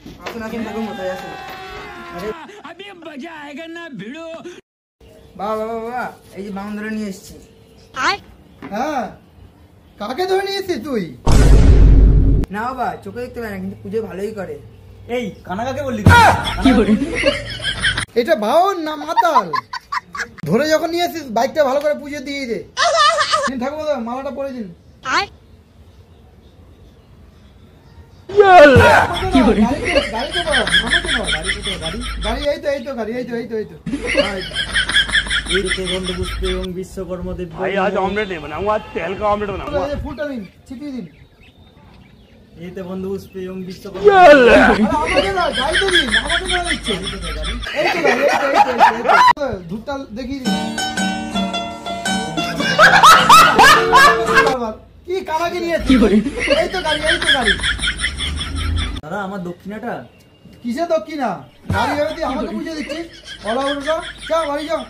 আসুন আসুন ঠাকুর মশাই আসুন। अभी मजा आएगा ना भिड़ो। বাবা বাবা বাবা, এই যে বাউন ধরে নিয়ে এসেছি। হ্যাঁ, কাকে ধরে নিয়েছিস তুই? না বাবা, চোখে দেখতে পায় না, কিন্তু পুজো ভালোই করে। এই কানা কাকে বললি? এটা বাউন না মাতাল? ধরে যখন নিয়ে আসিস বাইকটা ভালো করে পুজো দিয়ে দে। ঠাকুর মালাটা পরে দিন। গাড়ি এই তো গাড়ি এই তো বন্ধুপুষ্পে এবং বিশ্বকর্মদেব। भाई आज ऑमलेट नहीं बनाऊंगा, आज तेल का ऑमलेट बनाऊंगा। ফুলটা দিন, ছিটিয়ে দিন। এইতে বন্ধুপুষ্পে এবং বিশ্বকর্মা। ধূপটা দেখিয়ে দিন। কি কামাকে নিয়েছি? এই তো গাড়ি দাদা আমার দক্ষিণাটা। কিসে দক্ষিণা? গাড়ি ভেবে তুই আমাকে বুঝে দিচ্ছিস? বাড়ি যাও, বাড়ি যাও।